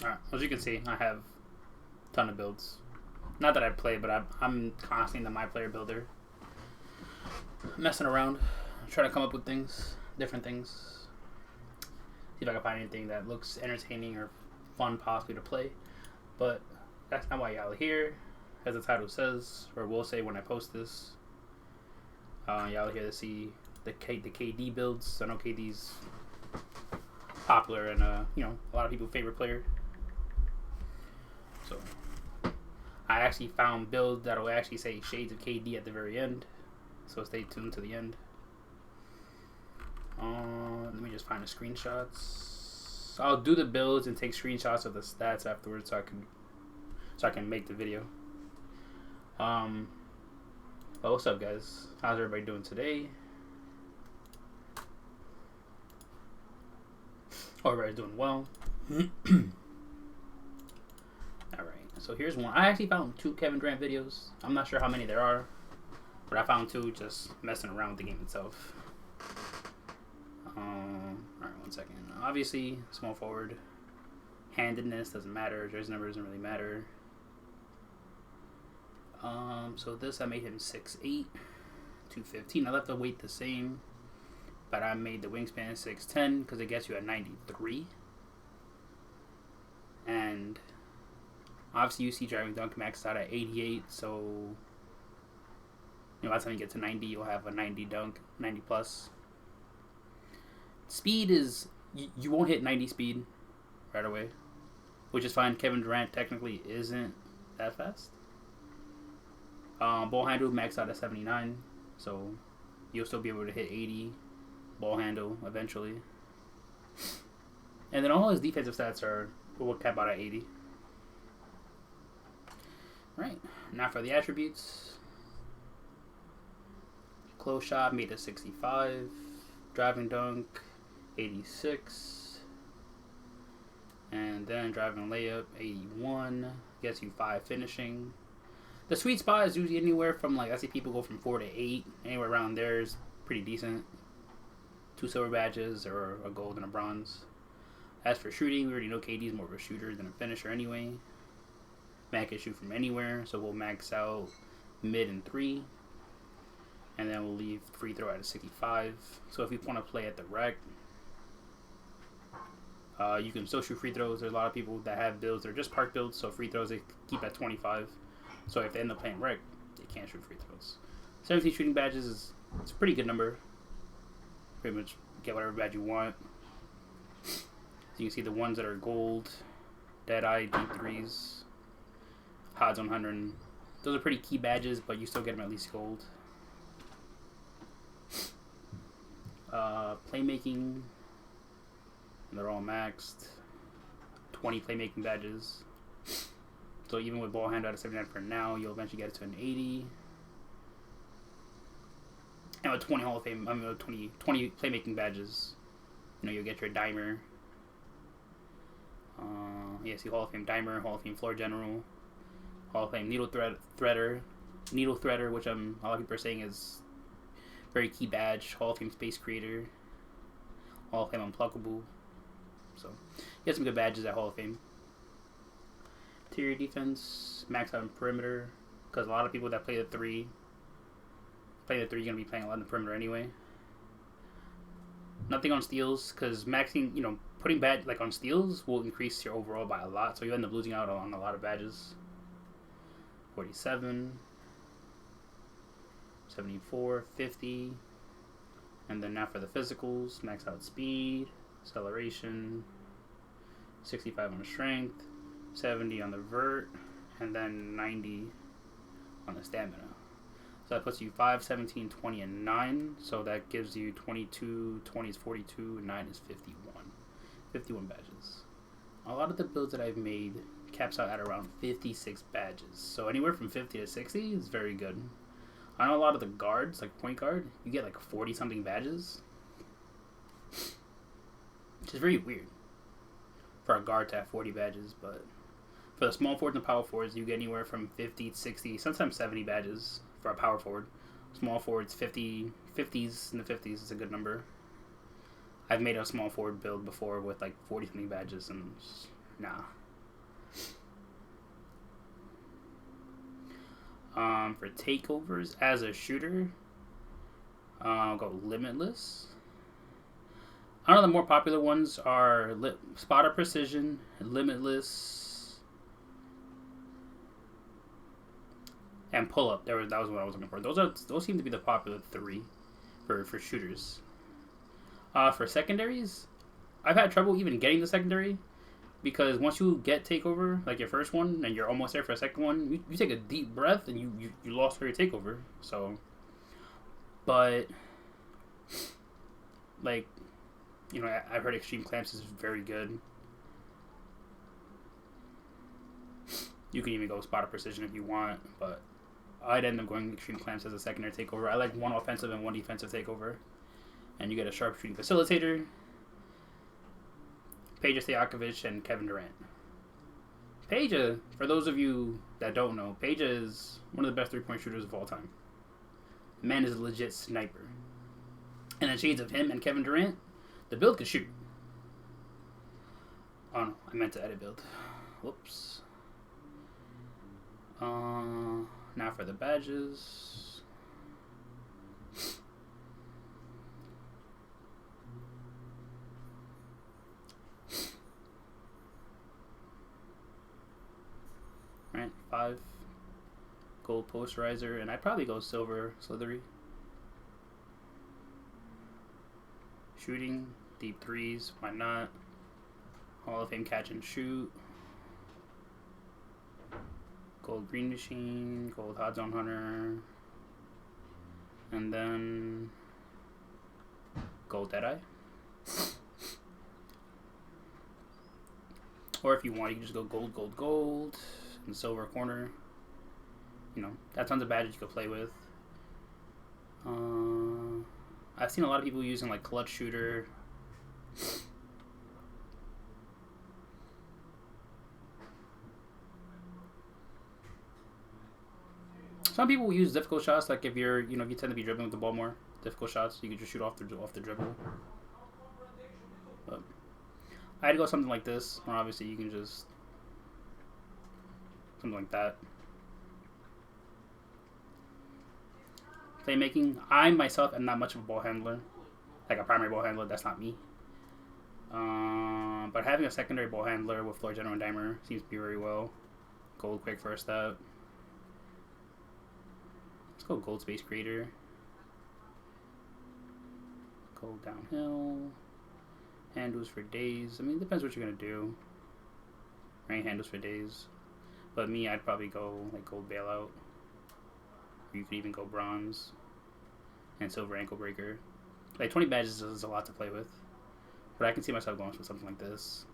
Alright, as you can see, I have a ton of builds. Not that I play, but I'm constantly the my player builder. Messing around, trying to come up with things, different things. See if I can find anything that looks entertaining or fun possibly to play. But that's not why y'all are here, as the title says, or will say when I post this. Y'all are here to see the KD builds. I know KD's popular and a lot of people's favorite player. So I actually found builds that'll actually say shades of KD at the very end. So stay tuned to the end. Let me just find the screenshots. I'll do the builds and take screenshots of the stats afterwards, so I can make the video. But what's up, guys? How's everybody doing today? Hope everybody's doing well. Alright, so here's one. I actually found 2 Kevin Durant videos. I'm not sure how many there are, but I found 2 just messing around with the game itself. Alright, 1 second. Obviously, small forward. Handedness doesn't matter. Jersey number doesn't really matter. So this I made him 6'8", 215. I left the weight the same, but I made the wingspan 6'10" because it gets you at 93. And obviously you see driving dunk maxed out at 88, so by the time you get to 90, you'll have a 90 dunk, 90 plus. Speed is, you won't hit 90 speed right away, which is fine. Kevin Durant technically isn't that fast. Ball handle maxed out at 79, so you'll still be able to hit 80 ball handle eventually. And then all his defensive stats will cap out at 80. Right, now for the attributes. Close shot made it 65. Driving dunk 86. And then driving layup 81. Gets you 5 finishing. The sweet spot is usually anywhere from, I see people go from 4 to 8. Anywhere around there is pretty decent. 2 silver badges or a gold and a bronze. As for shooting, we already know KD's more of a shooter than a finisher anyway. Mac can shoot from anywhere, so we'll max out mid and 3. And then we'll leave free throw at a 65. So if you want to play at the rec, you can still shoot free throws. There's a lot of people that have builds. They're just park builds, so free throws they keep at 25. So if they end up playing rec, they can't shoot free throws. 17 shooting badges it's a pretty good number. Pretty much get whatever badge you want. So you can see the ones that are gold, Deadeye, Deep Threes, Odds 100. Those are pretty key badges, but you still get them at least gold. Playmaking, they're all maxed. 20 playmaking badges. So even with ball handle at a 79 for now, you'll eventually get it to an 80. And with 20 Hall of Fame, 20 playmaking badges, you'll get your dimer. See Hall of Fame dimer, Hall of Fame floor general, Hall of Fame needle threader, which a lot of people are saying is very key badge. Hall of Fame space creator, Hall of Fame unpluckable. So you get some good badges at Hall of Fame. Interior defense, max out on perimeter, because a lot of people that play the 3, you're going to be playing a lot in the perimeter anyway. Nothing on steals, because maxing, putting badge on steals will increase your overall by a lot, so you end up losing out on a lot of badges. 47, 74, 50, and then now for the physicals, max out speed, acceleration, 65 on strength, 70 on the vert, and then 90 on the stamina. So that puts you 5, 17, 20, and 9. So that gives you 22, 20 is 42, and 9 is 51. 51 badges. A lot of the builds that I've made caps out at around 56 badges. So anywhere from 50 to 60 is very good. I know a lot of the guards, like point guard, you get 40 something badges. Which is very weird for a guard to have 40 badges, but for the small forwards and power forwards, you get anywhere from 50, 60, sometimes 70 badges for a power forward. Small forwards, 50, 50s in the 50s is a good number. I've made a small forward build before with 40 something badges, and nah, For takeovers as a shooter, I'll go Limitless. I don't know, the more popular ones are Spotter Precision, Limitless, and Pull Up. That was what I was looking for. Those seem to be the popular three for shooters. For secondaries, I've had trouble even getting the secondary because once you get takeover, like your first one, and you're almost there for a second one, you take a deep breath and you lost for your takeover. So, but like, you know, I've heard Extreme Clamps is very good. You can even go Spotter Precision if you want, but I'd end up going Extreme Clamps as a secondary takeover. I like one offensive and one defensive takeover. And you get a sharpshooting facilitator, Peja Stojakovic, and Kevin Durant. Peja, for those of you that don't know, Peja is one of the best three-point shooters of all time. The man is a legit sniper. And in shades of him and Kevin Durant, the build could shoot. Oh no, I meant to edit build. Whoops. Now for the badges. Right, 5 gold posterizer, and I'd probably go silver slithery. Shooting, deep threes, why not? Hall of Fame catch and shoot. Gold green machine, gold hot zone hunter, and then gold deadeye. Or if you want, you can just go gold, gold, gold, and silver corner. You know, that's tons of badges you could play with. I've seen a lot of people using like clutch shooter. Some people use difficult shots, like if you're, you know, if you tend to be dribbling with the ball more, difficult shots, you can just shoot off the dribble. But I'd go something like this, or obviously you can just something like that. Playmaking, I myself am not much of a ball handler, like a primary ball handler. That's not me. But having a secondary ball handler with floor general and dimer seems to be very well. Gold quick first up. Let's go gold space creator. Gold downhill. Handles for days. I mean, it depends what you're gonna do. Right, handles for days. But me, I'd probably go like gold bailout. You could even go bronze and silver ankle breaker. Like 20 badges is a lot to play with, but I can see myself going for something like this.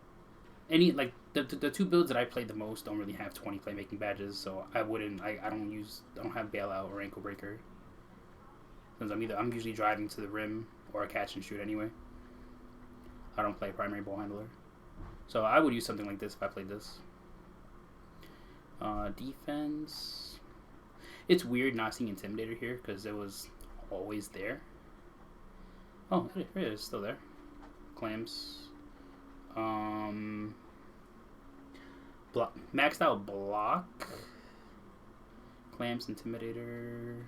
Any like the two builds that I played the most don't really have 20 playmaking badges, so I wouldn't. I don't have bailout or ankle breaker. Since I'm usually driving to the rim or a catch and shoot anyway. I don't play primary ball handler, so I would use something like this if I played this. Defense. It's weird not seeing Intimidator here because it was always there. Oh, it is still there. Clamps. Maxed out block. Clamps, Intimidator.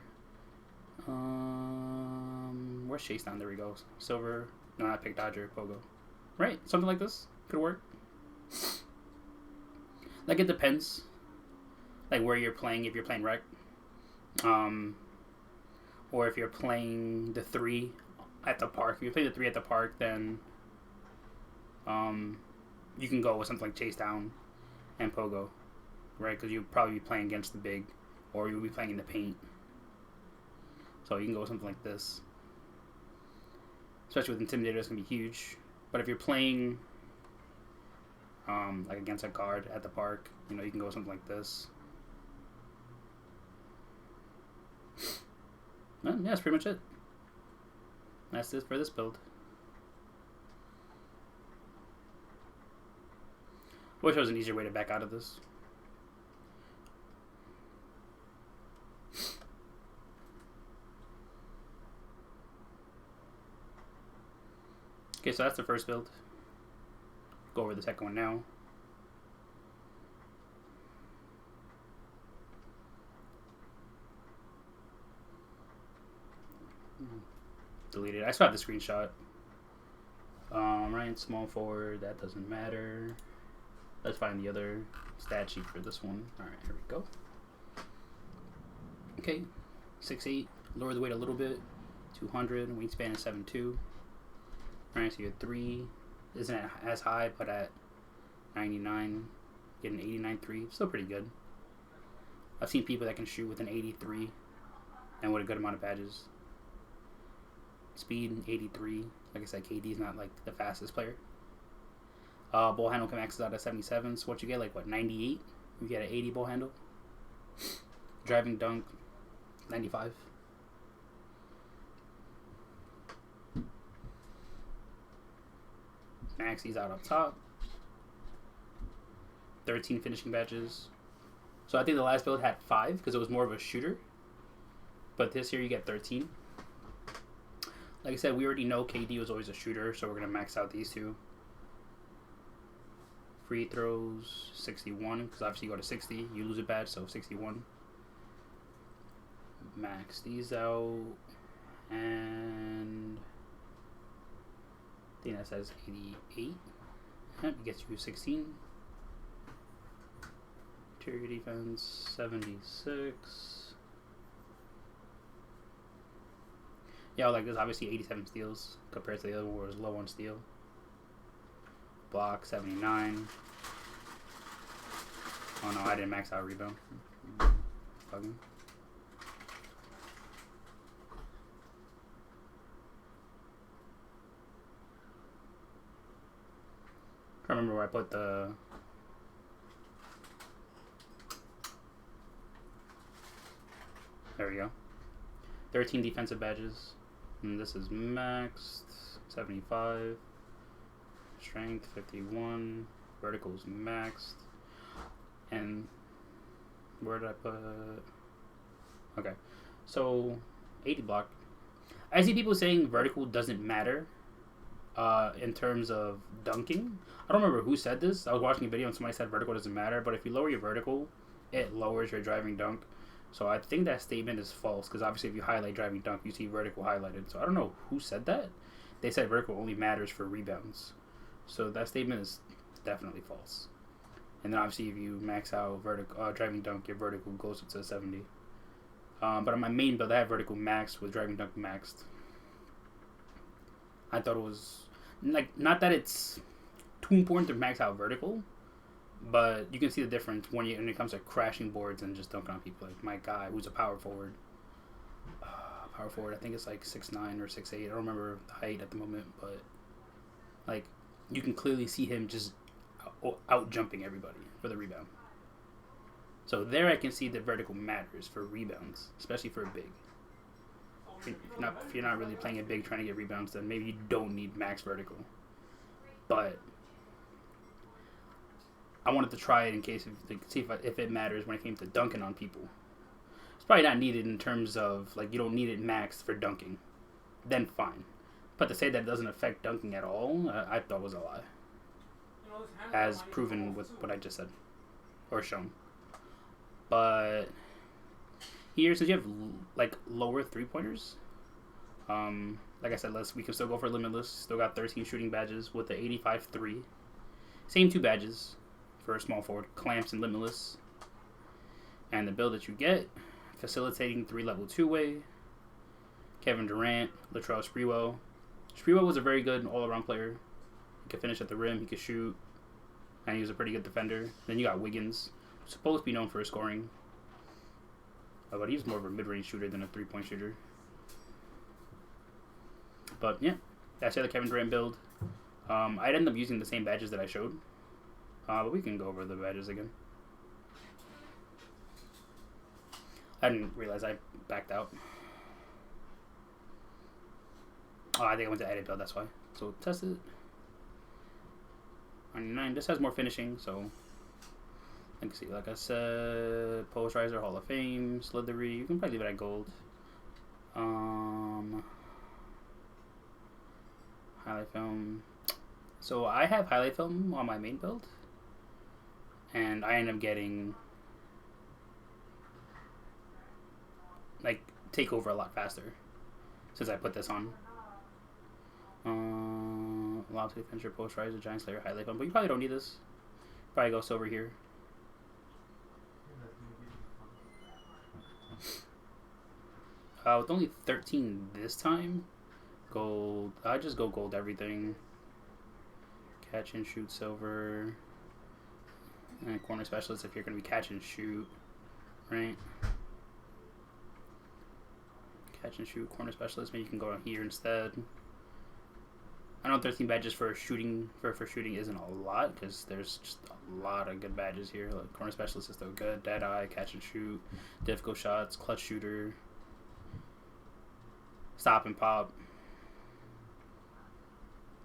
Where's Chase down? There we go. Silver. No, not Pick Dodger. Pogo. Right, something like this could work. Like it depends. Like where you're playing. If you're playing rec. Or if you're playing the 3 at the park. If you play the 3 at the park, then you can go with something like Chase Down and Pogo, right? Because you'll probably be playing against the big, or you'll be playing in the paint. So you can go with something like this. Especially with Intimidator, it's going to be huge. But if you're playing like against a guard at the park, you know, you can go with something like this. Well, yeah, that's pretty much it. That's it for this build. Wish there was an easier way to back out of this. Okay, so that's the first build. Go over the second one now. delete it. I still have the screenshot. Right, small forward, that doesn't matter. Let's find the other stat sheet for this one. Alright, here we go. Okay, 6'8", lower the weight a little bit, 200, wingspan is 7'2". Alright, so your 3 isn't as high, but at 99, get an 89.3, still pretty good. I've seen people that can shoot with an 83 and with a good amount of badges. Speed, 83. Like I said, KD is not like the fastest player. Ball handle can max out at 77, so what you get, like what, 98? You get an 80 ball handle. Driving dunk, 95. Max, he's out up top. 13 finishing badges. So I think the last build had 5 because it was more of a shooter. But this year you get 13. Like I said, we already know KD was always a shooter, so we're going to max out these two. Free throws, 61, because obviously you go to 60. You lose a badge, so 61. Max these out. And I think that says 88. That gets you 16. Interior defense, 76. Yeah, like there's obviously 87 steals compared to the other one where it was low on steal. Block, 79. Oh no, I didn't max out rebound. Bugging. I remember where I put the... There we go. 13 defensive badges. And this is maxed. 75. Strength, 51. Verticals maxed. And where did I put... Okay. So, 80 block. I see people saying vertical doesn't matter in terms of dunking. I don't remember who said this. I was watching a video and somebody said vertical doesn't matter. But if you lower your vertical, it lowers your driving dunk. So I think that statement is false because obviously if you highlight driving dunk, you see vertical highlighted. So I don't know who said that. They said vertical only matters for rebounds. So that statement is definitely false. And then obviously if you max out vertical driving dunk, your vertical goes up to 70. But on my main build, I have vertical maxed with driving dunk maxed. I thought it was like not that it's too important to max out vertical. But you can see the difference when it comes to crashing boards and just dunking on people. Like my guy, who's a power forward. I think it's like 6'9" or 6'8". I don't remember the height at the moment, but like you can clearly see him just out jumping everybody for the rebound. So there, I can see that vertical matters for rebounds, especially for a big. If you're not really playing a big trying to get rebounds, then maybe you don't need max vertical. But I wanted to try it in case see if it matters when it came to dunking on people. It's probably not needed in terms of like you don't need it maxed for dunking. Then fine. But to say that it doesn't affect dunking at all, I thought was a lie. As proven with what I just said or shown. But here, since you have like lower 3-pointers, like I said, we can still go for limitless. Still got 13 shooting badges with the 85-3. Same 2 badges. For a small forward, clamps and limitless. And the build that you get, facilitating 3-level 2-way. Kevin Durant, Latrell Sprewell. Sprewell was a very good all-around player. He could finish at the rim, he could shoot, and he was a pretty good defender. Then you got Wiggins, who's supposed to be known for his scoring. But he's more of a mid-range shooter than a 3-point shooter. But yeah, that's the other Kevin Durant build. I'd end up using the same badges that I showed. But we can go over the badges again. I didn't realize I backed out. Oh, I think I went to edit build, that's why. So test it. 99. This has more finishing, so you can see, like I said, Posterizer, Hall of Fame, Slithery. You can probably leave it at gold. Highlight film. So I have highlight film on my main build. And I end up getting like takeover a lot faster since I put this on. velocity finisher, post riser, giant slayer, highlight bump. But you probably don't need this. Probably go silver here. With only 13 this time, gold. I just go gold everything. Catch and shoot silver. And corner specialist if you're going to be catch and shoot, right? Catch and shoot, corner specialist. Maybe you can go on here instead. I know 13 badges for shooting for shooting isn't a lot because there's just a lot of good badges here. Like corner specialist is still good. Dead eye, catch and shoot, difficult shots, clutch shooter, stop and pop.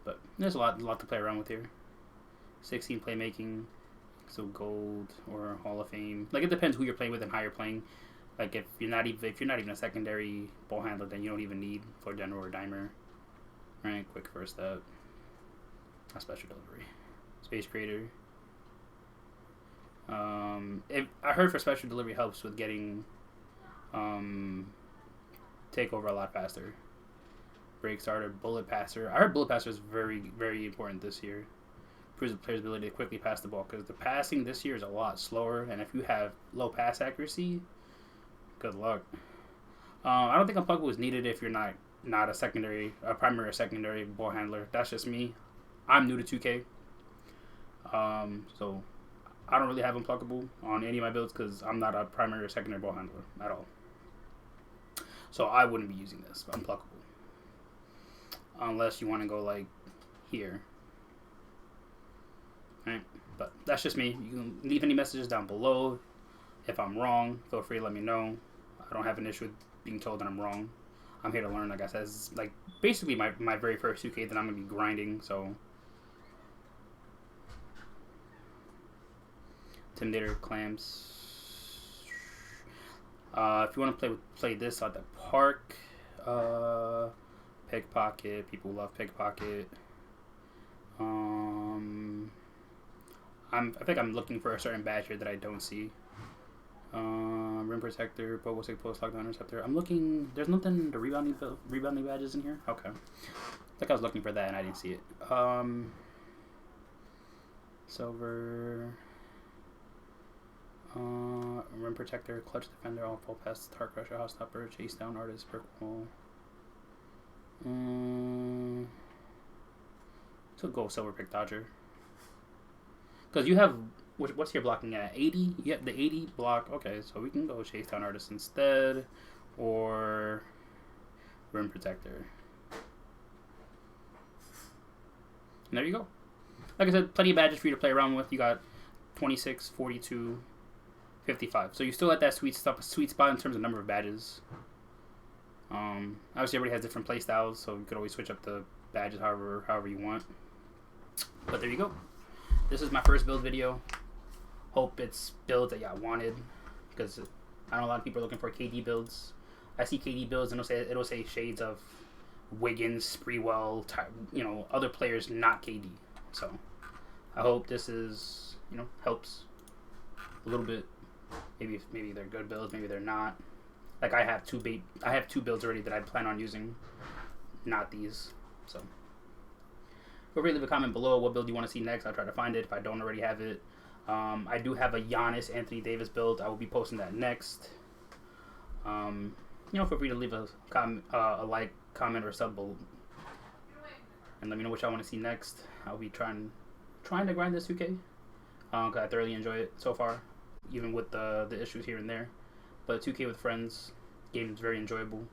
But there's a lot to play around with here. 16 playmaking, so gold or Hall of Fame. Like it depends who you're playing with and how you're playing. Like if you're not even a secondary ball handler, then you don't even need floor general or dimer. Right, quick first step. A special delivery. Space creator. I heard for special delivery helps with getting takeover a lot faster. Break starter, bullet passer. I heard bullet passer is very, very important this year. Proves the player's ability to quickly pass the ball because the passing this year is a lot slower, and if you have low pass accuracy, good luck. I don't think unpluggable is needed if you're not a primary or secondary ball handler. That's just me. I'm new to 2K, so I don't really have unpluggable on any of my builds because I'm not a primary or secondary ball handler at all. So I wouldn't be using this unpluggable unless you want to go like here. Right, but that's just me. You can leave any messages down below. If I'm wrong, feel free to let me know. I don't have an issue with being told that I'm wrong. I'm here to learn, like I said. It's like basically my very first 2K that I'm going to be grinding, so. Intimidator, clamps. If you want to play this at the park, pickpocket. People love pickpocket. I think I'm looking for a certain badge here that I don't see. Rim protector, pogo stick, post lockdown interceptor. I'm looking. There's nothing. The rebounding badges in here. Okay. I think I was looking for that and I didn't see it. Silver. Rim protector, clutch defender, all full pass, tart crusher, hot stopper, chase down artist, brick wall. So go silver pick dodger. Because you have, what's your blocking at? 80? You have the 80 block. Okay, so we can go chase down artist instead, or rim protector. And there you go. Like I said, plenty of badges for you to play around with. You got 26, 42, 55. So you're still at that sweet spot in terms of number of badges. Obviously everybody has different play styles, so you could always switch up the badges however you want. But there you go. This is my first build video. Hope it's builds that y'all wanted, because I know a lot of people are looking for KD builds. I see KD builds and it'll say shades of Wiggins, Sprewell, other players not KD. So I hope this is, helps a little bit. Maybe they're good builds, maybe they're not. Like I have two builds already that I plan on using, not these. So feel free to leave a comment below what build you want to see next. I'll try to find it if I don't already have it. I do have a Giannis Anthony Davis build. I will be posting that next. Feel free to leave a like, comment, or sub below, and let me know what y'all want to see next. I'll be trying to grind this 2K. Cause I thoroughly enjoy it so far, even with the issues here and there. But 2K with friends, game is very enjoyable.